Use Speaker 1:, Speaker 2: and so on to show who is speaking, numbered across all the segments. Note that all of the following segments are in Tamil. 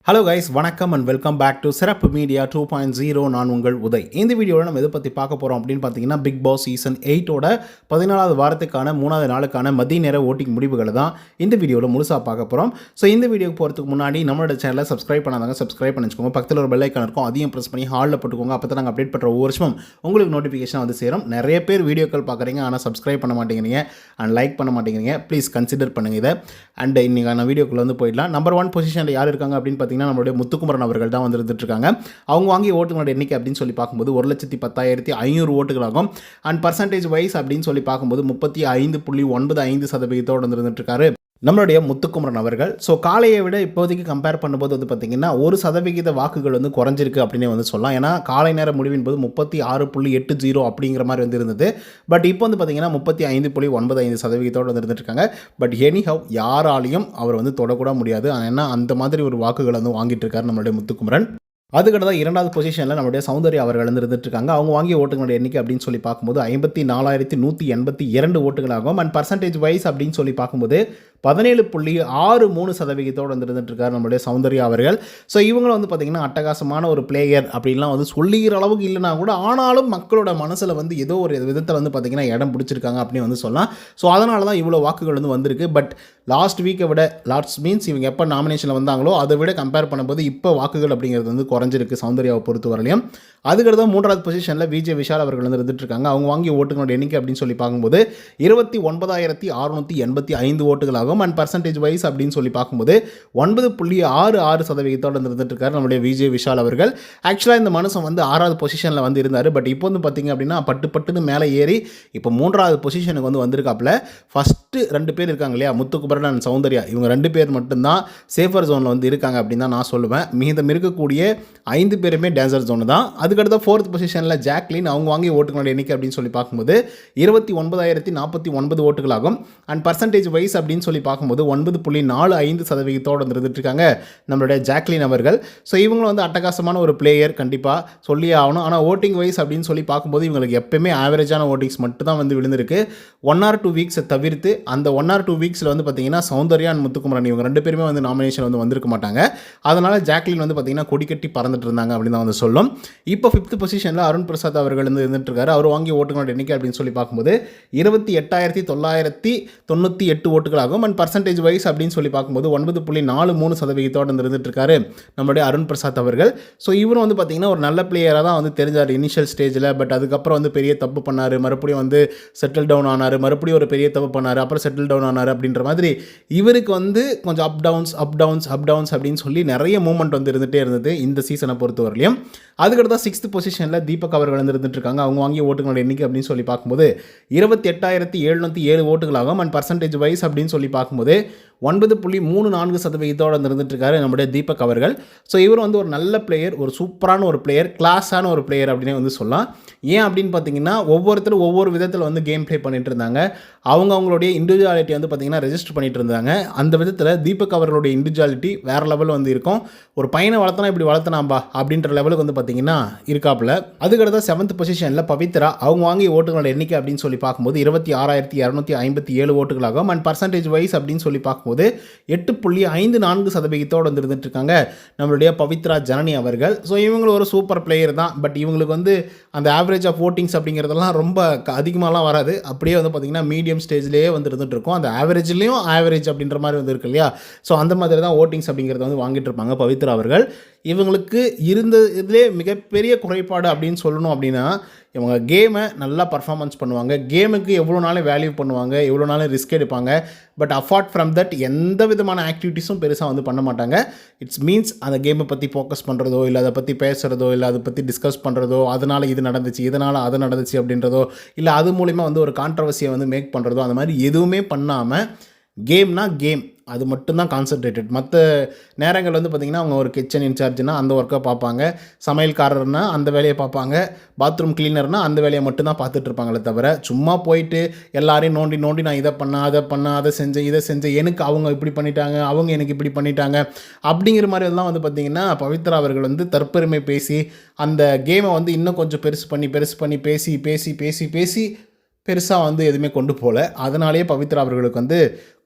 Speaker 1: ஹலோ கைஸ், வணக்கம் அண்ட் வெல்கம் பேக் டு சிறப்பு மீடியா 2.0. நான் உங்கள் உதய். இந்த வீடியோவில் நம்ம எதை பற்றி பார்க்க போகிறோம் அப்படின்னு பார்த்தீங்கன்னா, பிக் பாஸ் சீசன் 8ஓட 14வது வாரத்துக்கான 3வது நாளுக்கான மதிய நேர ஓட்டிங் முடிவுகளை தான் இந்த வீடியோவில் முழுசாக பார்க்க போகிறோம். ஸோ இந்த வீடியோக்கு போகிறதுக்கு முன்னாடி நம்மளோட சேனலை சப்ஸ்கிரைப் பண்ணாதாங்க சப்ஸ்கிரைப் பண்ணிச்சுக்கோங்க. பக்கத்தில் ஒரு பெல் ஐக்கான் இருக்கும், அதையும் ப்ரெஸ் பண்ணி ஹாலில் போட்டுக்கோங்க. அப்போ தான் நாங்கள் அப்டேட் பண்ணுற ஒவ்வொரு வருஷமும் உங்களுக்கு நோட்டிஃபிகேஷன் வந்து சேரும். நிறைய பேர் வீடியோக்கள் பார்க்குறீங்க, ஆனால் சப்ஸ்கிரைப் பண்ண மாட்டேங்கிறீங்க அண்ட் லைக் பண்ண மாட்டேங்கிறீங்க. ப்ளீஸ் கன்சிடர் பண்ணுங்கள் இதை. அண்ட் இன்றைக்கான வீடியோக்குள்ளே வந்து போயிடலாம். நம்பர் 1 பொசிஷனில் யார் இருக்காங்க அப்படின்னு பார்த்தீங்கன்னா, நம்மளுடைய முத்துக்குமரன் அவர்கள் தான் வந்துட்டு இருக்காங்க. அவங்க வாங்கிய ஓட்டுகளோட எண்ணிக்கை அப்படின்னு சொல்லி பார்க்கும்போது 1,10,500 ஓட்டுகளாகும். அண்ட் பர்சன்டேஜ் வைஸ் அப்படின்னு சொல்லி பார்க்கும்போது 35.95% வந்துட்டு இருக்காரு நம்மளுடைய முத்துக்குமரன் அவர்கள். ஸோ காலையை விட இப்போதைக்கு கம்பேர் பண்ணும்போது வந்து பார்த்திங்கன்னா 1% வாக்குகள் வந்து குறைஞ்சிருக்கு அப்படின்னே வந்து சொல்லலாம். ஏன்னா காலை நேர முடிவின் போது 36.80 அப்படிங்கிற மாதிரி வந்து இருந்தது. பட் இப்போ வந்து பார்த்திங்கன்னா 35.95% வந்து இருந்துட்டுருக்காங்க. பட் எனிஹவ் யாராலையும் அவர் வந்து தொடக்கூட முடியாது. ஏன்னா அந்த மாதிரி ஒரு வாக்குகள் வந்து வாங்கிட்டு இருக்காரு நம்மளுடைய முத்துக்குமரன். அதுக்கடுத்து தான் 2வது பொசிஷனில் நம்மளுடைய சௌந்தர்யா அவர்கள் வந்து இருந்துட்டுருக்காங்க. அவங்க வாங்கிய ஓட்டுகளோட எண்ணிக்கை அப்படின்னு சொல்லி பார்க்கும்போது 54,182 ஓட்டுகளாகும். அண்ட் பர்சன்டேஜ் வைஸ் அப்படின்னு சொல்லி பார்க்கும்போது 17.63% வந்து இருந்துட்டுருக்காரு நம்மளுடைய சௌந்தர்யா அவர்கள். ஸோ இவங்களும் வந்து பார்த்திங்கன்னா அட்டகாசமான ஒரு பிளேயர் அப்படின்லாம் வந்து சொல்லிக்கிற அளவுக்கு இல்லைனா கூட, ஆனாலும் மக்களோட மனசில் வந்து ஏதோ ஒரு விதத்தில் வந்து பார்த்திங்கன்னா இடம் பிடிச்சிருக்காங்க அப்படின்னு வந்து சொல்லலாம். ஸோ அதனால தான் இவ்வளோ வாக்குகள் வந்து வந்திருக்கு. பட் லாஸ்ட் வீக்கை விட, லாஸ்ட் மீன்ஸ் இவங்க எப்போ நாமினேஷனில் வந்தாங்களோ அதை விட கம்பேர் பண்ணும்போது இப்போ வாக்குகள் அப்படிங்கிறது வந்து குறைஞ்சிருக்கு சௌந்தர்யாவை பொறுத்த வரலையும். அதுக்கடுத்து 3வது பொசிஷனில் விஜய் விஷால் அவர்கள் வந்து இருந்துட்டுருக்காங்க. அவங்க வாங்கிய ஓட்டுகளோட எண்ணிக்கை அப்படின்னு சொல்லி பார்க்கும்போது 29,685 ஓட்டுகளாகும். அண்ட் பர்சன்டேஜ் வைஸ் அப்படின்னு சொல்லி பார்க்கும்போது 9.66% இருந்துட்டுருக்காரு நம்மளுடைய விஜய் விஷால் அவர்கள். ஆக்சுவலாக இந்த மனுஷன் வந்து 6வது பொசிஷனில் வந்து இருந்தார். பட் இப்போ வந்து பார்த்திங்க அப்படின்னா பட்டுன்னு மேலே ஏறி இப்போ 3வது பொசிஷனுக்கு வந்து வந்திருக்காப்புல. ஃபஸ்ட்டு 2 பேர் இருக்காங்க இல்லையா, முத்துக்குமரன் அண்ட் சௌந்தர்யா, இவங்க 2 பேர் மட்டும்தான் சேஃபர் ஜோனில் வந்து இருக்காங்க அப்படின்னு தான் நான் சொல்லுவேன். மீதம் இருக்கக்கூடிய 5 பேருமே டேஞ்சர் ஜோனு தான். அதுக்கடுத்த 4th பொசிஷனில் ஜாக்லின், அவங்க வாங்கிய ஓட்டுகளோட எண்ணிக்கை அப்படின்னு சொல்லி பார்க்கும்போது 29,049 ஓட்டுகளாகும். அண்ட் பர்சன்டேஜ் வைஸ் அப்படின்னு சொல்லி பார்க்கும்போது 9.45% வந்துட்டு இருக்காங்க நம்மளுடைய ஜாக்லின் அவர்கள். ஸோ இவங்களும் வந்து அட்டகாசமான ஒரு பிளேயர், கண்டிப்பாக சொல்லியே ஆகணும். ஆனால் ஓட்டிங் வைஸ் அப்படின்னு சொல்லி பார்க்கும்போது இவங்களுக்கு எப்பயுமே ஆவரேஜான ஓட்டிங்ஸ் மட்டும் தான் வந்து விழுந்திருக்கு. 1 or 2 வீக்ஸை தவிர்த்து அந்த 1 or 2 வீக்ஸில் வந்து பார்த்திங்கன்னா சௌந்தர்யா அண்ட் முத்துக்குமரன் இவங்க 2 பேருமே வந்து நாமினேஷன் வந்து வந்திருக்க மாட்டாங்க. அதனால் ஜாக்லின் வந்து பார்த்திங்கன்னா கொடிக்கட்டி பறந்துட்டு இருந்தாங்க அப்படின்னு தான் வந்து சொல்லும். இப்போ 5th பொசிஷனில் அருண் பிரசாத் அவர்கள் வந்து இருந்துட்டு இருக்காரு. அவர் வாங்கிய ஓட்டுகளோட எண்ணிக்கை அப்படின்னு சொல்லி பார்க்கும்போது 28,998 ஓட்டுகளாகும். அண்ட் பர்சன்டேஜ் வைஸ் அப்படின்னு சொல்லி பார்க்கும்போது 9.43% இருந்துட்டு இருக்காரு நம்மளுடைய அருண் பிரசாத் அவர்கள். ஸோ இவரும் வந்து பார்த்திங்கன்னா ஒரு நல்ல பிளேயராக தான் வந்து தெரிஞ்சார் இனிஷியல் ஸ்டேஜில். பட் அதுக்கப்புறம் வந்து பெரிய தப்பு பண்ணார், மறுபடியும் வந்து செட்டில் டவுன் ஆனார், மறுபடியும் ஒரு பெரிய தப்பு பண்ணார், அப்புறம் செட்டில் டவுன் ஆனார் அப்படின்ற மாதிரி இவருக்கு வந்து கொஞ்சம் அப் டவுன்ஸ் அப்படின்னு சொல்லி நிறைய மூவ்மெண்ட் வந்து இருந்துகிட்டே இருந்தது இந்த சீசனை பொறுத்தவரையிலையும். அதுக்கடுத்து 6th பொசிஷனில் தீபக் அவர்கள் வந்து இருந்துட்டு இருக்காங்க. அவங்க வாங்கிய ஓட்டுகளோட எண்ணிக்கை அப்படின்னு சொல்லி பார்க்கும்போது 28,707 ஓட்டுகளாகும். அண்ட் பர்சன்டேஜ் வைஸ் அப்படின்னு சொல்லி பார்க்கும்போது 9.34% இருந்துட்டு இருக்காரு நம்முடைய தீபக் அவர்கள். ஸோ இவர் வந்து ஒரு நல்ல பிளேயர், ஒரு சூப்பரான ஒரு பிளேயர், கிளாஸான ஒரு பிளேயர் அப்படின்னே வந்து சொல்லலாம். ஏன் அப்படின்னு பார்த்தீங்கன்னா ஒவ்வொருத்தரும் ஒவ்வொரு விதத்தில் வந்து கேம் ப்ளே பண்ணிட்டு இருந்தாங்க. அவங்களுடைய இண்டிவிஜுவாலிட்டி வந்து பார்த்திங்கன்னா ரெஜிஸ்டர் பண்ணிட்டு இருந்தாங்க. அந்த விதத்தில் தீபக் அவர்களுடைய இண்டிவிஜுவாலிட்டி வேறு லெவலில் வந்து இருக்கும். ஒரு பையனை வளர்த்தனா இப்படி வளர்த்தனாம்பா அப்படின்ற லெவலுக்கு வந்து பார்த்திங்கன்னா இருக்காப்புல. அதுக்கடுத்த 7th பொசிஷனில் பவித்ரா, அவங்க வாங்கிய ஓட்டுகளோட எண்ணிக்கை அப்படின்னு சொல்லி பார்க்கும்போது 26,257 ஓட்டுகளாகும். அண்ட் பர்சன்டேஜ் வைஸ் அப்படின்னு சொல்லி பார்க்கும்போது 8.54% வந்து இருந்துட்டு இருக்காங்க நம்மளுடைய பவித்ரா ஜனனி அவர்கள். ஸோ இவங்க ஒரு சூப்பர் பிளேயர் தான். பட் இவங்களுக்கு வந்து அந்த ஆவரேஜ் ஆஃப் ஓட்டிங்ஸ் அப்படிங்கிறதெல்லாம் ரொம்ப அதிகமாகலாம் வராது. அப்படியே வந்து பார்த்திங்கன்னா மீடியம் ஸ்டேஜ்லேயே வந்து இருந்துட்டு இருக்கும். அந்த ஆவரேஜ்லேயும் ஆவரேஜ் அப்படின்ற மாதிரி வந்து இருக்கு இல்லையா. ஸோ அந்த மாதிரி தான் ஓட்டிங்ஸ் அப்படிங்கிறத வந்து வாங்கிட்டு இருப்பாங்க பவித்ரா அவர்கள். இவங்களுக்கு இருந்ததுலே மிகப்பெரிய குறைபாடு அப்படின்னு சொல்லணும் அப்படின்னா, இவங்க கேமை நல்லா பர்ஃபார்மன்ஸ் பண்ணுவாங்க, கேமுக்கு எவ்வளோ நாளும் வேல்யூ பண்ணுவாங்க, எவ்வளோ நாளும் ரிஸ்க் எடுப்பாங்க. பட் அப்பார்ட் ஃப்ரம் தட் எந்த விதமான ஆக்டிவிட்டீஸும் பெருசாக வந்து பண்ண மாட்டாங்க. இட்ஸ் மீன்ஸ் அந்த கேமை பற்றி ஃபோக்கஸ் பண்ணுறதோ, இல்லை அதை பற்றி பேசுகிறதோ, இல்லை அதை பற்றி டிஸ்கஸ் பண்ணுறதோ, அதனால் இது நடந்துச்சு, இதனால் அது நடந்துச்சு அப்படின்றதோ, இல்லை அது மூலிமா வந்து ஒரு கான்ட்ரவர்சியை வந்து மேக் பண்ணுறதோ, அந்த மாதிரி எதுவுமே பண்ணாமல் கேம்னா கேம் அது மட்டும்தான் கான்சன்ட்ரேட்டட். மற்ற நேரங்கள் வந்து பார்த்திங்கன்னா அவங்க ஒரு கிச்சன் இன்சார்ஜ்னா அந்த ஒர்க்கை பார்ப்பாங்க, சமையல்காரர்னா அந்த வேலையை பார்ப்பாங்க, பாத்ரூம் கிளீனர்னால் அந்த வேலையை மட்டும்தான் பார்த்துட்டு இருப்பாங்களே தவிர சும்மா போயிட்டு எல்லாரையும் நோண்டி நான் இதை பண்ணேன் அதை செஞ்சேன் எனக்கு அவங்க இப்படி பண்ணிட்டாங்க, அவங்க எனக்கு இப்படி பண்ணிட்டாங்க அப்படிங்கிற மாதிரி எல்லாம் வந்து பார்த்திங்கன்னா பவித்ரா அவர்கள் வந்து தற்பெருமை பேசி அந்த கேமை வந்து இன்னும் கொஞ்சம் பெருசு பண்ணி பேசி பெருசாக வந்து எதுவுமே கொண்டு போகல. அதனாலேயே பவித்ரா அவர்களுக்கு வந்து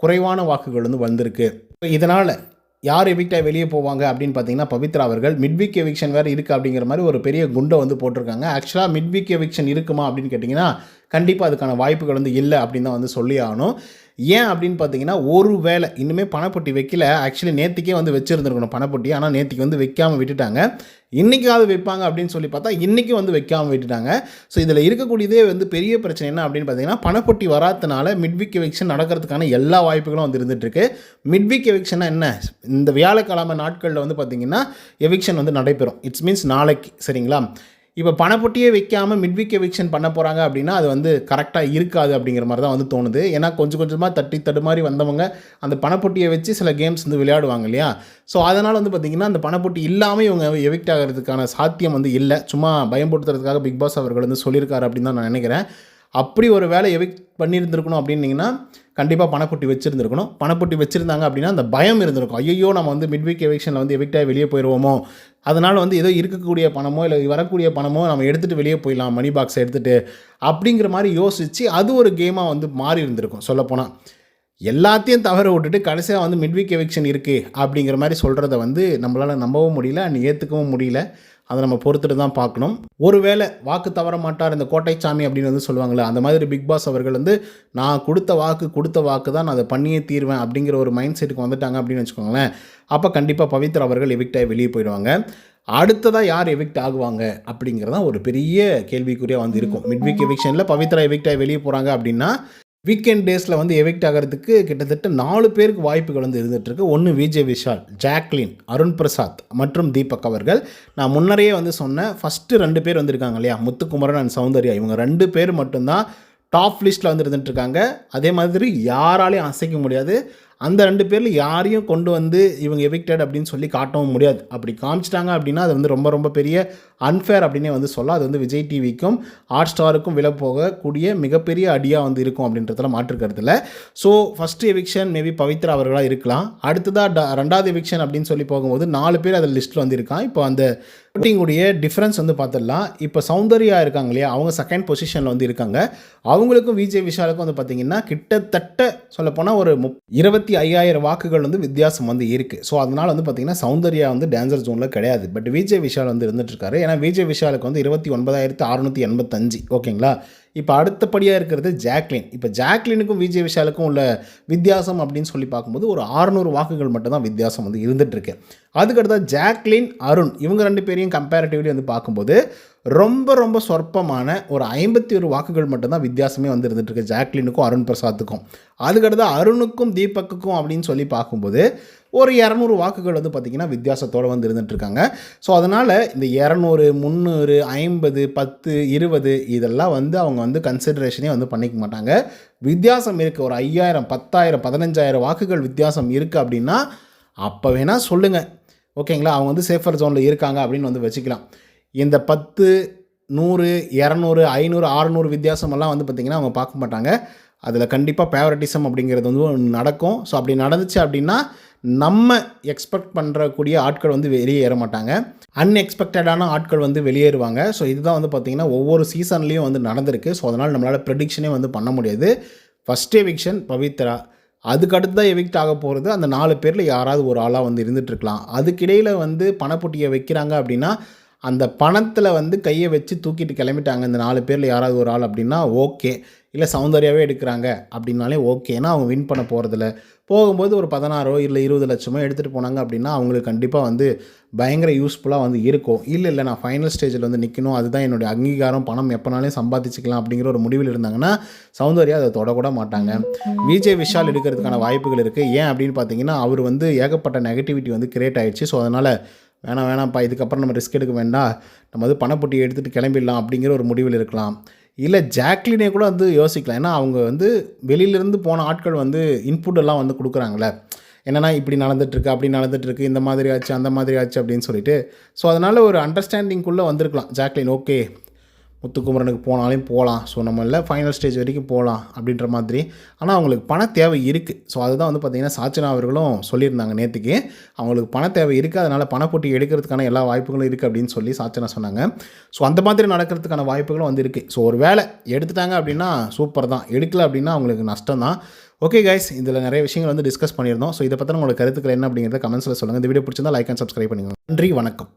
Speaker 1: குறைவான வாக்குகள் வந்து வந்திருக்கு. இதனால் யார் எவிக்டாக வெளியே போவாங்க அப்படின்னு பார்த்தீங்கன்னா பவித்ரா அவர்கள். மிட்வீக் எவிக்ஷன் வேறு இருக்குது அப்படிங்கிற மாதிரி ஒரு பெரிய குண்டை வந்து போட்டிருக்காங்க. ஆக்சுவலாக மிட்வீக் எவிக்ஷன் இருக்குமா அப்படின்னு கேட்டிங்கன்னா கண்டிப்பாக அதுக்கான வாய்ப்புகள் வந்து இல்லை அப்படின்னு தான் வந்து சொல்லி ஆகணும். ஏன் அப்படின்னு பார்த்தீங்கன்னா ஒரு வேளை இன்னுமே பணப்பொட்டி வைக்கல. ஆக்சுவலி நேற்றுக்கே வந்து வச்சுருந்துருக்கணும் பணப்பொட்டி. ஆனால் நேற்றுக்கு வந்து வைக்காமல் விட்டுட்டாங்க. இன்றைக்காவது வைப்பாங்க அப்படின்னு சொல்லி பார்த்தா இன்றைக்கி வந்து வைக்காமல் விட்டுட்டாங்க. ஸோ இதில் இருக்கக்கூடியதே வந்து பெரிய பிரச்சனை என்ன அப்படின்னு பார்த்தீங்கன்னா பணப்பொட்டி வராதனால மிட்வீக் எவிக்ஷன் நடக்கிறதுக்கான எல்லா வாய்ப்புகளும் வந்து இருந்துகிட்ருக்கு. மிட்வீக் எவிக்ஷன்னா என்ன, இந்த வியாழக்கிழமை நாட்களில் வந்து பார்த்திங்கன்னா எவிக்ஷன் வந்து நடைபெறும். இட்ஸ் மீன்ஸ் நாளைக்கு, சரிங்களா? இப்போ பணப்பொட்டியே வைக்காமல் மிட்வீக் எவிக்ஷன் பண்ண போகிறாங்க அப்படின்னா அது வந்து கரெக்டாக இருக்காது அப்படிங்கிற மாதிரி தான் வந்து தோணுது. ஏன்னா கொஞ்சம் கொஞ்சமாக தட்டி தடுமாறி வந்தவங்க அந்த பணப்பொட்டியை வச்சு சில கேம்ஸ் வந்து விளையாடுவாங்க இல்லையா? ஸோ அதனால் வந்து பார்த்திங்கன்னா அந்த பணப்பொட்டி இல்லாமல் இவங்க எவிக்ட் ஆகிறதுக்கான சாத்தியம் வந்து இல்லை. சும்மா பயன்படுத்துறதுக்காக பிக் பாஸ் அவர்கள் வந்து சொல்லியிருக்காரு அப்படின்னு தான் நான் நினைக்கிறேன். அப்படி ஒரு வேலை எவிக்ட் பண்ணியிருந்துருக்கணும் அப்படின்னிங்கன்னா கண்டிப்பாக பணப்பொட்டி வச்சுருந்துருக்கணும். பணப்பொட்டி வச்சுருந்தாங்க அப்படின்னா அந்த பயம் இருந்திருக்கும். ஐயோ நம்ம வந்து மிட்வீக் எவிக்ஷனில் வந்து எவிக்டாக வெளியே போயிடுவோமோ, அதனால் வந்து ஏதோ இருக்கக்கூடிய பணமோ இல்லை வரக்கூடிய பணமோ நம்ம எடுத்துகிட்டு வெளியே போயிடலாம், மணி பாக்ஸை எடுத்துகிட்டு அப்படிங்கிற மாதிரி யோசித்து அது ஒரு கேமாக வந்து மாறி இருந்திருக்கும். சொல்லப்போனால் எல்லாத்தையும் தவற விட்டுட்டு கடைசியாக வந்து மிட்வீக் எவிக்ஷன் இருக்குது அப்படிங்கிற மாதிரி சொல்கிறத வந்து நம்மளால் நம்பவும் முடியல, அண்ட் ஏற்றுக்கவும் முடியல. அதை நம்ம பொறுத்துட்டு தான் பார்க்கணும். ஒருவேளை வாக்கு தவற மாட்டார் இந்த கோட்டைச்சாமி அப்படின்னு வந்து சொல்லுவாங்களே, அந்த மாதிரி பிக் பாஸ் அவர்கள் வந்து நான் கொடுத்த வாக்கு தான் நான் அதை பண்ணியே தீர்வேன் அப்படிங்கிற ஒரு மைண்ட் செட்டுக்கு வந்துட்டாங்க அப்படின்னு வச்சுக்கோங்களேன். அப்போ கண்டிப்பாக பவித்ரா அவர்கள் எவிக்டாகி வெளியே போயிடுவாங்க. அடுத்ததாக யார் எவிக்ட் ஆகுவாங்க அப்படிங்கிறதான் ஒரு பெரிய கேள்விக்குறியாக வந்து இருக்கும். மிட்வீக் எவிக்ஷனில் பவித்ரா எவிக்டாகி வெளியே போகிறாங்க அப்படின்னா வீக்கெண்ட் டேஸில் வந்து எவிக்ட் ஆகிறதுக்கு கிட்டத்தட்ட 4 பேருக்கு வாய்ப்புகள் வந்து இருந்துகிட்ருக்கு. ஒன்று விஜய் விஷால், ஜாக்லின், அருண் பிரசாத் மற்றும் தீபக் அவர்கள். நான் முன்னரையே வந்து சொன்னேன், ஃபஸ்ட்டு 2 பேர் வந்திருக்காங்க இல்லையா, முத்துக்குமரன் அண்ட் சௌந்தர்யா. இவங்க 2 பேர் மட்டும்தான் டாப் லிஸ்ட்டில் வந்து இருந்துகிட்ருக்காங்க. அதே மாதிரி யாராலையும் அசைக்க முடியாது. அந்த 2 பேரில் யாரையும் கொண்டு வந்து இவங்க எவிக்டட் அப்படின்னு சொல்லி காட்டவும் முடியாது. அப்படி காமிச்சிட்டாங்க அப்படின்னா அது வந்து ரொம்ப ரொம்ப பெரிய அன்ஃபேர் அப்படின்னே வந்து சொல்லலாம். அது வந்து விஜய் டிவிக்கும் ஹாட் ஸ்டாருக்கும் விலை போகக்கூடிய மிகப்பெரிய அடியாக வந்து இருக்கும் அப்படின்றதுல மாற்றுக்கிறதுல. So first eviction maybe Pavithra அவர்களாக இருக்கலாம். அடுத்ததாக 2வது எவிக்ஷன் அப்படின்னு சொல்லி போகும்போது 4 பேர் அதில் லிஸ்ட்டில் வந்து இருக்கான். இப்போ அந்த ஓட்டிங்குடைய டிஃப்ரென்ஸ் வந்து பார்த்துடலாம். இப்போ சௌந்தர்யா இருக்காங்க இல்லையா, அவங்க செகண்ட் பொசிஷனில் வந்து இருக்காங்க. அவங்களுக்கும் விஜய் விஷாலுக்கும் வந்து பார்த்திங்கன்னா கிட்டத்தட்ட சொல்லப்போனால் ஒரு 25,000 வாக்குகள் வந்து வித்தியாசம் வந்து இருக்குது. ஸோ அதனால் வந்து பார்த்திங்கன்னா சௌந்தர்யா வந்து டேஞ்சர் ஜோனில் கிடையாது. பட் விஜய் விஷால் வந்து இருந்துகிட்ருக்காரு. ஏன்னா விஜய் விஷாலுக்கு வந்து 29,685. ஓகேங்களா? இப்போ அடுத்தபடியாக இருக்கிறது ஜாக்லின். இப்போ ஜாக்லினுக்கும் விஜய் விஷாலுக்கும் உள்ள வித்தியாசம் அப்படின்னு சொல்லி பார்க்கும்போது ஒரு 600 வாக்குகள் மட்டும் தான் வித்தியாசம் வந்து இருந்துகிட்ருக்கு. அதுக்கடுத்தா ஜாக்லின், அருண் இவங்க 2 பேரையும் கம்பேரிட்டிவ்லி வந்து பார்க்கும்போது ரொம்ப ரொம்ப சொற்பமான ஒரு 51 வாக்குகள் மட்டும்தான் வித்தியாசமே வந்து இருந்துகிட்ருக்கு ஜாக்லினுக்கும் அருண் பிரசாத்துக்கும். அதுக்கடுத்து அருணுக்கும் தீபக்குக்கும் அப்படின்னு சொல்லி பார்க்கும்போது ஒரு 200 வாக்குகள் வந்து பார்த்திங்கன்னா வித்தியாசத்தோடு வந்து இருந்துகிட்ருக்காங்க. ஸோ அதனால் இந்த 200, 300, 50, 10, 20 இதெல்லாம் வந்து அவங்க வந்து கன்சிடரேஷனே வந்து பண்ணிக்க மாட்டாங்க. வித்தியாசம் இருக்குது, ஒரு 5,000, 10,000, 15,000 வாக்குகள் வித்தியாசம் இருக்குது அப்படின்னா அப்போ வேணால் சொல்லுங்கள். ஓகேங்களா? அவங்க வந்து சேஃபர் ஜோனில் இருக்காங்க அப்படின்னு வந்து வச்சுக்கலாம். இந்த 10, 100, 200, 500, 600 வித்தியாசமெல்லாம் வந்து பார்த்திங்கன்னா அவங்க பார்க்க மாட்டாங்க. அதில் கண்டிப்பாக ஃபேவரட்டிசம் அப்படிங்கிறது வந்து நடக்கும். ஸோ அப்படி நடந்துச்சு அப்படின்னா நம்ம எக்ஸ்பெக்ட் பண்ணுறக்கூடிய ஆட்கள் வந்து வெளியே ஏற மாட்டாங்க, அன்எக்ஸ்பெக்டடான ஆட்கள் வந்து வெளியேறுவாங்க. ஸோ இதுதான் வந்து பார்த்திங்கன்னா ஒவ்வொரு சீசன்லேயும் வந்து நடந்திருக்கு. ஸோ அதனால் நம்மளால் ப்ரெடிக்ஷனே வந்து பண்ண முடியாது. ஃபஸ்ட் எவிக்ஷன் பவித்ரா, அதுக்கடுத்து தான் எவிக்ட் ஆக போகிறது அந்த 4 பேரில் யாராவது ஒரு ஆளாக வந்து இருந்துகிட்ருக்கலாம். அதுக்கிடையில் வந்து பணப்பொட்டியை வைக்கிறாங்க அப்படின்னா அந்த பணத்தில் வந்து கையை வச்சு தூக்கிட்டு கிளம்பிட்டாங்க இந்த 4 பேரில் யாராவது ஒரு ஆள் அப்படின்னா ஓகே. இல்லை சௌந்தர்யாவே எடுக்கிறாங்க அப்படின்னாலே ஓகே. ஏன்னா அவங்க வின் பண்ண போகிறதில்ல. போகும்போது ஒரு 16 இல்லை 20 லட்சமோ எடுத்துகிட்டு போனாங்க அப்படின்னா அவங்களுக்கு கண்டிப்பாக வந்து பயங்கர யூஸ்ஃபுல்லாக வந்து இருக்கும். இல்லை நான் ஃபைனல் ஸ்டேஜில் வந்து நிற்கணும், அதுதான் என்னுடைய அங்கீகாரம், பணம் எப்போனாலும் சம்பாதிச்சிக்கலாம் அப்படிங்கிற ஒரு முடிவில் இருந்தாங்கன்னா சௌந்தர்யா அதை தொடக்கூட மாட்டாங்க. விஜய் விஷால் எடுக்கிறதுக்கான வாய்ப்புகள் இருக்குது. ஏன் அப்படின்னு பார்த்தீங்கன்னா அவர் வந்து ஏகப்பட்ட நெகட்டிவிட்டி வந்து கிரியேட் ஆகிடுச்சு. ஸோ அதனால் வேணாம்ப்பா, இதுக்கப்புறம் நம்ம ரிஸ்க் எடுக்க வேண்டாம், நம்ம வந்து பணப்பொட்டியை எடுத்துகிட்டு கிளம்பிடலாம் அப்படிங்கிற ஒரு முடிவில் இருக்கலாம். இல்லை ஜாக்லினே கூட வந்து யோசிக்கலாம். ஏன்னா அவங்க வந்து வெளியிலேருந்து போன ஆட்கள் வந்து இன்புட் எல்லாம் வந்து கொடுக்குறாங்களே, என்னென்னா இப்படி நடந்துகிட்ருக்கு, அப்படி நடந்துகிட்ருக்கு, இந்த மாதிரி ஆச்சு, அந்த மாதிரி ஆச்சு அப்படின்னு சொல்லிட்டு. ஸோ அதனால் ஒரு அண்டர்ஸ்டாண்டிங்குள்ளே வந்திருக்கலாம் ஜாக்லின். ஓகே, முத்துக்குமரனுக்கு போனாலும் போகலாம், ஸோ நம்ம இல்லை ஃபைனல் ஸ்டேஜ் வரைக்கும் போகலாம் அப்படின்ற மாதிரி. ஆனால் அவங்களுக்கு பண தேவை இருக்குது. ஸோ அதுதான் வந்து பார்த்திங்கன்னா சாச்சனா அவர்களும் சொல்லியிருந்தாங்க நேற்றுக்கு. அவங்களுக்கு பண தேவை இருக்குது, அதனால் பணப்பொட்டி எடுக்கிறதுக்கான எல்லா வாய்ப்புகளும் இருக்குது அப்படின்னு சொல்லி சாச்சனா சொன்னாங்க. ஸோ அந்த மாதிரி நடக்கிறதுக்கான வாய்ப்புகளும் வந்து இருக்குது. ஸோ ஒரு வேளை எடுத்துட்டாங்க அப்படின்னா சூப்பர் தான், எடுக்கலை அப்படின்னா அவங்களுக்கு நஷ்டம் தான். ஓகே கைஸ், இதில் நிறைய விஷயங்கள் வந்து டிஸ்கஸ் பண்ணியிருந்தோம். ஸோ இதை பற்றின உங்களோட கருத்துக்கள் என்ன அப்படிங்கிறத கமெண்ட்ஸில் சொல்லுங்கள். இந்த வீடியோ பிடிச்சிருந்தா லைக் அண்ட் சப்ஸ்கிரைப் பண்ணுங்கள். நன்றி, வணக்கம்.